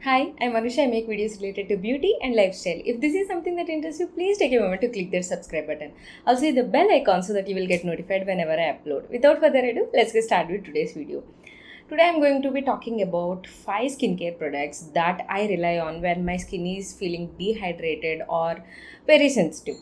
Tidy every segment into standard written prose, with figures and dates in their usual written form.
Hi, I'm Anusha. I make videos related to beauty and lifestyle. If this is something that interests you, please take a moment to click that subscribe button. Also hit the bell icon so that you will get notified whenever I upload. Without further ado, let's get started with today's video. Today I'm going to be talking about 5 skincare products that I rely on when my skin is feeling dehydrated or very sensitive.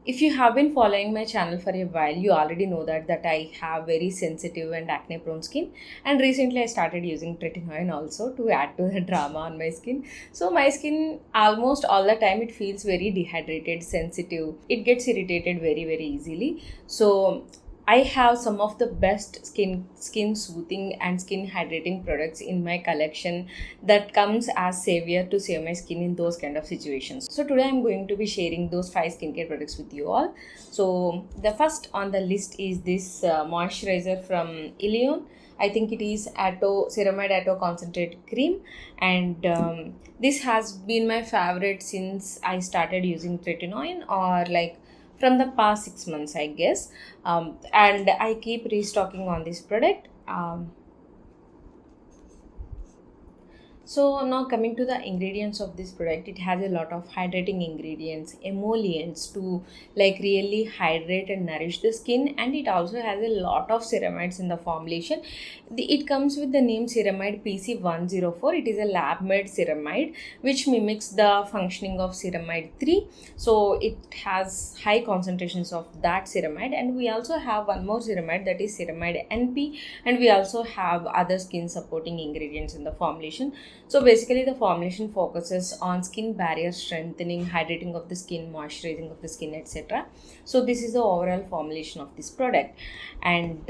If you have been following my channel for a while, you already know that I have very sensitive and acne prone skin, and recently I started using tretinoin also to add to the drama on my skin. So my skin almost all the time it feels very dehydrated, sensitive. It gets irritated very easily. So I have some of the best skin soothing and skin hydrating products in my collection that comes as savior to save my skin in those kind of situations. So today I'm going to be sharing those 5 skincare products with you all. So the first on the list is this moisturizer from Ilion. I think it is Ceramide Atto Concentrate Cream, and this has been my favorite since I started using tretinoin, or like from the past 6 months, I guess. And I keep restocking on this product. So now coming to the ingredients of this product, it has a lot of hydrating ingredients, emollients to like really hydrate and nourish the skin, and it also has a lot of ceramides in the formulation. It comes with the name Ceramide PC104. It is a lab-made ceramide which mimics the functioning of ceramide 3. So it has high concentrations of that ceramide, and we also have one more ceramide, that is ceramide NP, and we also have other skin supporting ingredients in the formulation. So basically the formulation focuses on skin barrier strengthening, hydrating of the skin, moisturizing of the skin, etc. So this is the overall formulation of this product. And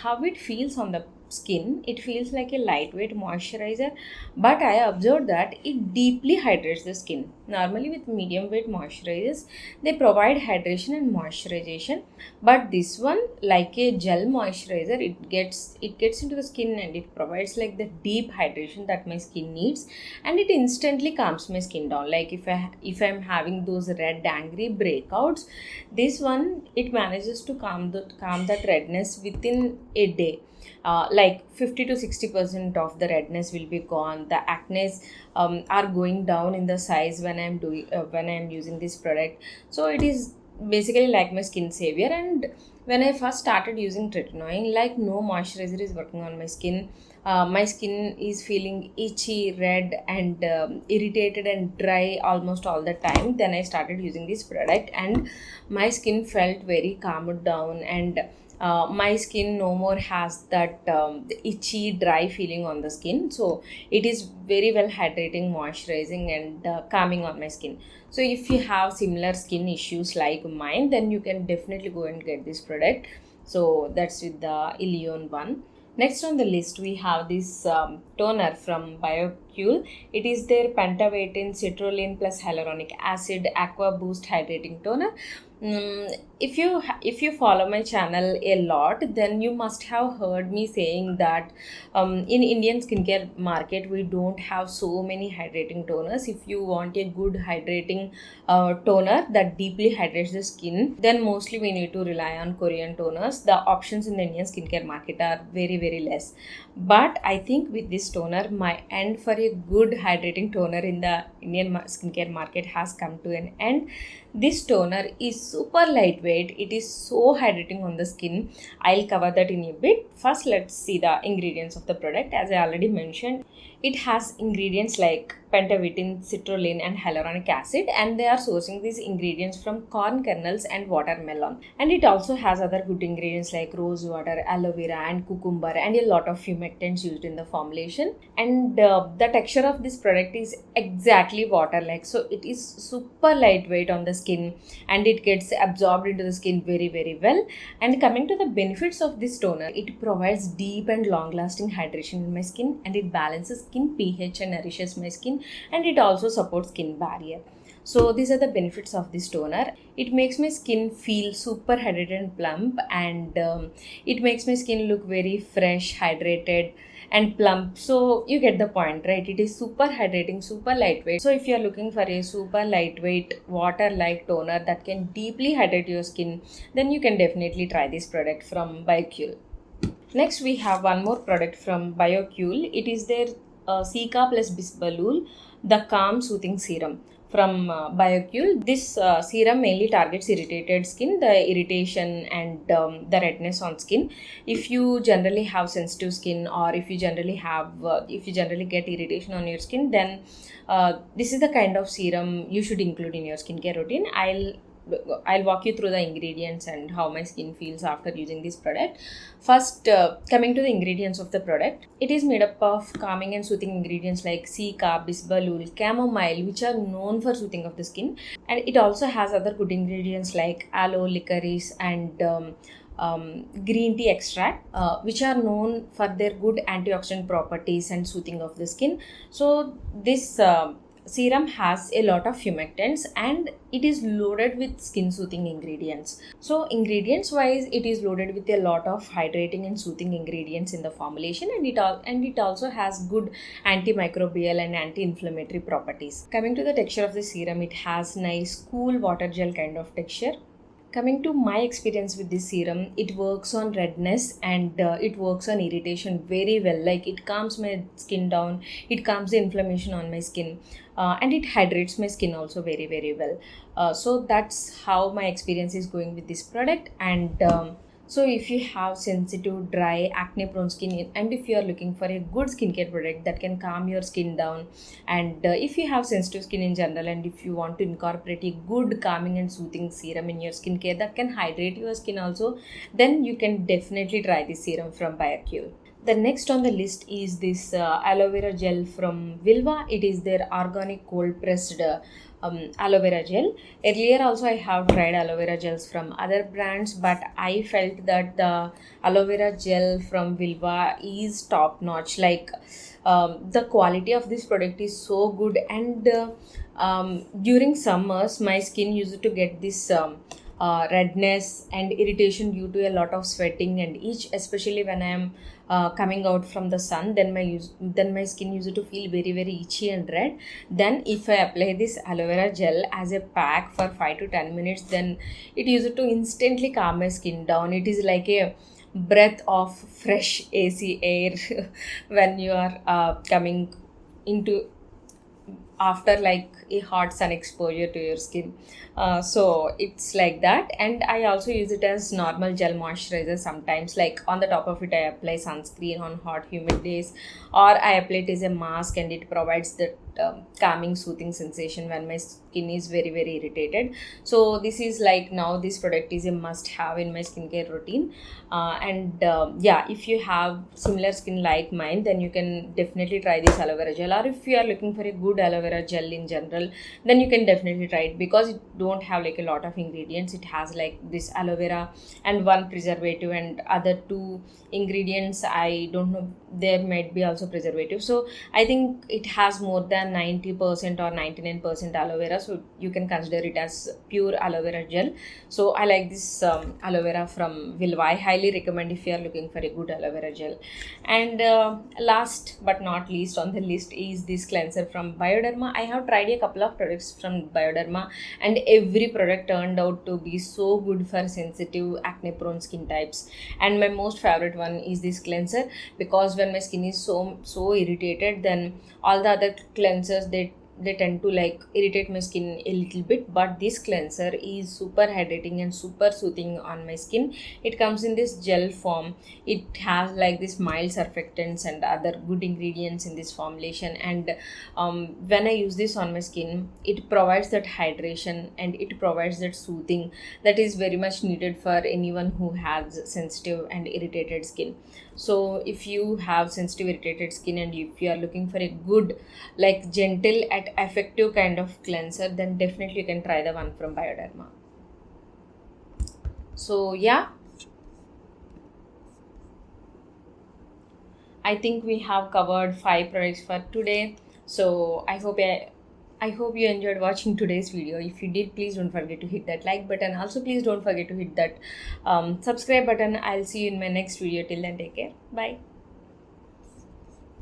how it feels on the skin, it feels like a lightweight moisturizer, but I observed that it deeply hydrates the skin. Normally with medium weight moisturizers, they provide hydration and moisturization, but this one, like a gel moisturizer, it gets into the skin and it provides like the deep hydration that my skin needs, and it instantly calms my skin down. Like if I'm having those red angry breakouts, this one, it manages to calm that redness within a day. Like 50 to 60% of the redness will be gone. The acne are going down in the size when I'm using this product. So it is basically like my skin savior. And when I first started using tretinoin, like no moisturizer is working on my skin. My skin is feeling itchy, red, and irritated and dry almost all the time. Then I started using this product, and my skin felt very calmed down, and my skin no more has that itchy dry feeling on the skin. So it is very well hydrating, moisturizing, and calming on my skin. So if you have similar skin issues like mine, then you can definitely go and get this product. So that's with the Ilion one. Next on the list, we have this toner from BioCule. It is their Pentavatin Citrulline plus Hyaluronic Acid Aqua Boost Hydrating Toner. If you follow my channel a lot, then you must have heard me saying that in Indian skincare market, we don't have so many hydrating toners. If you want a good hydrating toner that deeply hydrates the skin, then mostly we need to rely on Korean toners. The options in the Indian skincare market are very less. But I think with this toner, my end for a good hydrating toner in the Indian skincare market has come to an end. This toner is super lightweight. It is so hydrating on the skin. I'll cover that in a bit. First, let's see the ingredients of the product. As I already mentioned, it has ingredients like Pentavatin, Citrulline, and Hyaluronic Acid, and they are sourcing these ingredients from corn kernels and watermelon. And it also has other good ingredients like rose water, aloe vera, and cucumber, and a lot of humectants used in the formulation. And the texture of this product is exactly water-like, so it is super lightweight on the skin, and it gets absorbed into the skin very well. And coming to the benefits of this toner, it provides deep and long-lasting hydration in my skin, and it balances skin pH and nourishes my skin, and it also supports skin barrier. So these are the benefits of this toner. It makes my skin feel super hydrated and plump, and it makes my skin look very fresh, hydrated, and plump. So you get the point, right? It is super hydrating, super lightweight. So if you are looking for a super lightweight water-like toner that can deeply hydrate your skin, then you can definitely try this product from BioCule. Next, we have one more product from BioCule. It is their Cica plus Bisbalul, the Calm Soothing Serum from BioCule. This serum mainly targets irritated skin, the irritation and the redness on skin. If you generally have sensitive skin, or if you generally get irritation on your skin, then this is the kind of serum you should include in your skincare routine. I'll walk you through the ingredients and how my skin feels after using this product. First, coming to the ingredients of the product, it is made up of calming and soothing ingredients like cica, bisbalul, chamomile, which are known for soothing of the skin, and it also has other good ingredients like aloe, licorice, and green tea extract, which are known for their good antioxidant properties and soothing of the skin. So this serum has a lot of humectants, and it is loaded with skin soothing ingredients. So ingredients wise, it is loaded with a lot of hydrating and soothing ingredients in the formulation, and it also has good antimicrobial and anti-inflammatory properties. Coming to the texture of the serum, it has nice cool water gel kind of texture. Coming to my experience with this serum, it works on redness and it works on irritation very well. Like, it calms my skin down, it calms the inflammation on my skin, and it hydrates my skin also very, very well. So that's how my experience is going with this product. And so if you have sensitive, dry, acne prone skin, and if you are looking for a good skincare product that can calm your skin down, and if you have sensitive skin in general, and if you want to incorporate a good calming and soothing serum in your skincare that can hydrate your skin also, then you can definitely try this serum from BioCure. The next on the list is this aloe vera gel from Vilva. It is their organic cold pressed aloe vera gel. Earlier also I have tried aloe vera gels from other brands, but I felt that the aloe vera gel from Vilva is top notch. Like, the quality of this product is so good, and during summers my skin used to get this redness and irritation due to a lot of sweating and itch, especially when I am coming out from the sun. Then my skin used to feel very, very itchy and red. Then if I apply this aloe vera gel as a pack for 5 to 10 minutes, then it used to instantly calm my skin down. It is like a breath of fresh AC air when you are coming into after like a hot sun exposure to your skin. So it's like that. And I also use it as normal gel moisturizer sometimes. Like, on the top of it I apply sunscreen on hot humid days, or I apply it as a mask, and it provides that calming soothing sensation when my skin is very, very irritated. So this is like, now this product is a must have in my skincare routine. And yeah, if you have similar skin like mine, then you can definitely try this aloe vera gel. Or if you are looking for a good aloe vera gel in general, then you can definitely try it, because it don't have like a lot of ingredients. It has like this aloe vera and one preservative, and other two ingredients, I don't know, there might be also preservative. So I think it has more than 90% or 99% aloe vera, so you can consider it as pure aloe vera gel. So I like this aloe vera from Vilva. I highly recommend if you are looking for a good aloe vera gel. And last but not least on the list is this cleanser from Bioderma. I have tried a couple of products from Bioderma, and every product turned out to be so good for sensitive, acne prone skin types. And my most favorite one is this cleanser, because when my skin is so irritated, then all the other cleansers, they tend to like irritate my skin a little bit, but this cleanser is super hydrating and super soothing on my skin. It comes in this gel form. It has like this mild surfactants and other good ingredients in this formulation, and when I use this on my skin, it provides that hydration and it provides that soothing that is very much needed for anyone who has sensitive and irritated skin. So if you have sensitive, irritated skin, and if you are looking for a good, like, gentle and effective kind of cleanser, then definitely you can try the one from Bioderma. So yeah, I think we have covered 5 products for today. So I hope you enjoyed watching today's video. If you did, please don't forget to hit that like button. Also, please don't forget to hit that subscribe button. I'll see you in my next video. Till then, take care. Bye.